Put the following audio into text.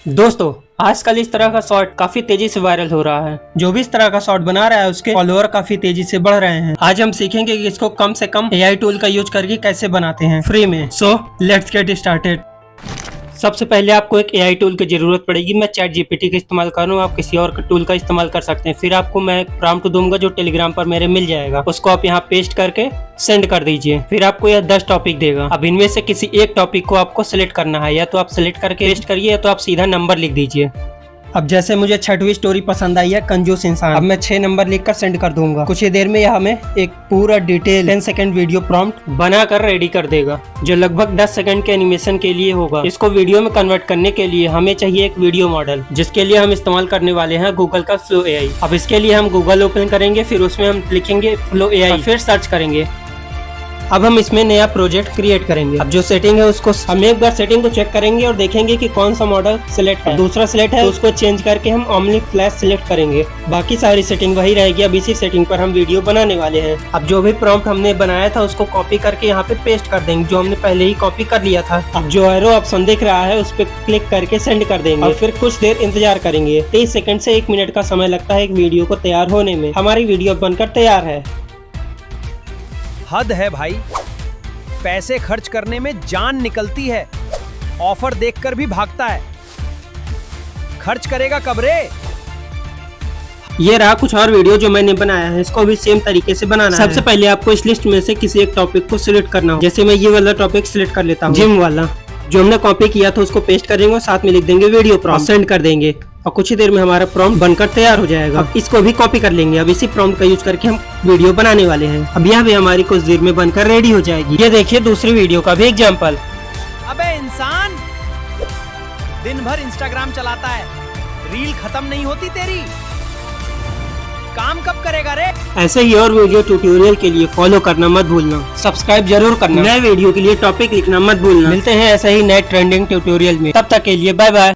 दोस्तों आजकल इस तरह का शॉर्ट काफी तेजी से वायरल हो रहा है। जो भी इस तरह का शॉर्ट बना रहा है उसके फॉलोअर काफी तेजी से बढ़ रहे हैं। आज हम सीखेंगे कि इसको कम से कम एआई टूल का यूज करके कैसे बनाते हैं फ्री में। So let's get started. सबसे पहले आपको एक एआई टूल की जरूरत पड़ेगी। मैं चैट जीपीटी का इस्तेमाल कर रहा हूँ, आप किसी और टूल का इस्तेमाल कर सकते हैं। फिर आपको मैं प्रॉम्प्ट दूंगा जो टेलीग्राम पर मेरे मिल जाएगा, उसको आप यहाँ पेस्ट करके सेंड कर दीजिए। फिर आपको यह 10 टॉपिक देगा। अब इनमें से किसी एक टॉपिक को आपको सिलेक्ट करना है, या तो आप सिलेक्ट करके पेस्ट करिए या तो आप सीधा नंबर लिख दीजिए। अब जैसे मुझे 6वीं स्टोरी पसंद आई है, कंजूस इंसान, अब मैं 6 नंबर लिखकर सेंड कर दूंगा। कुछ ही देर में यह हमें एक पूरा डिटेल 10 सेकंड वीडियो प्रॉम्प्ट बनाकर रेडी कर देगा, जो लगभग 10 सेकंड के एनिमेशन के लिए होगा। इसको वीडियो में कन्वर्ट करने के लिए हमें चाहिए एक वीडियो मॉडल, जिसके लिए हम इस्तेमाल करने वाले हैं गूगल का फ्लो एआई। अब इसके लिए हम गूगल ओपन करेंगे, फिर उसमें हम लिखेंगे फ्लो एआई, फिर सर्च करेंगे। अब हम इसमें नया प्रोजेक्ट क्रिएट करेंगे। अब जो सेटिंग है उसको हम एक बार सेटिंग को चेक करेंगे और देखेंगे कि कौन सा मॉडल सिलेक्ट है। दूसरा सिलेक्ट है, उसको चेंज करके हम ओमनी फ्लैश सिलेक्ट करेंगे। बाकी सारी सेटिंग वही रहेगी। अब इसी सेटिंग पर हम वीडियो बनाने वाले हैं। अब जो भी प्रॉम्प्ट हमने बनाया था उसको कॉपी करके यहाँ पे पेस्ट कर देंगे, जो हमने पहले ही कॉपी कर लिया था। अब जो एरो ऑप्शन दिख रहा है उस पर क्लिक करके सेंड कर देंगे और फिर कुछ देर इंतजार करेंगे। 30 सेकंड से 1 मिनट का समय लगता है एक वीडियो को तैयार होने में। हमारी वीडियो बनकर तैयार है। हद है भाई, पैसे खर्च करने में जान निकलती है, ऑफर देखकर भी भागता है। खर्च करेगा कब रे? ये रहा कुछ और वीडियो जो मैंने बनाया है, इसको भी सेम तरीके से बनाना है। सबसे पहले आपको इस लिस्ट में से किसी एक टॉपिक को सिलेक्ट करना हो। जैसे मैं ये वाला टॉपिक सिलेक्ट कर लेता हूँ, जिम वाला। जो हमने कॉपी किया था उसको पेस्ट करेंगे और साथ में लिख देंगे वीडियो प्रॉम्प्ट, सेंड कर देंगे और कुछ ही देर में हमारा प्रॉम्प्ट बनकर तैयार हो जाएगा। अब इसको भी कॉपी कर लेंगे। अब इसी प्रॉम्प्ट का यूज करके हम वीडियो बनाने वाले हैं। अब यह भी हमारी कुछ देर में बनकर रेडी हो जाएगी। ये देखिए दूसरी वीडियो का भी एग्जाम्पल। अबे इंसान, दिन भर इंस्टाग्राम चलाता है, रील खत्म नहीं होती तेरी। काम कब करेगा रे? ऐसे ही और वीडियो ट्यूटोरियल के लिए फॉलो करना मत भूलना, सब्सक्राइब जरूर करना, नए वीडियो के लिए टॉपिक लिखना मत भूलना। मिलते हैं ऐसे ही नए ट्रेंडिंग ट्यूटोरियल में, तब तक के लिए बाय बाय।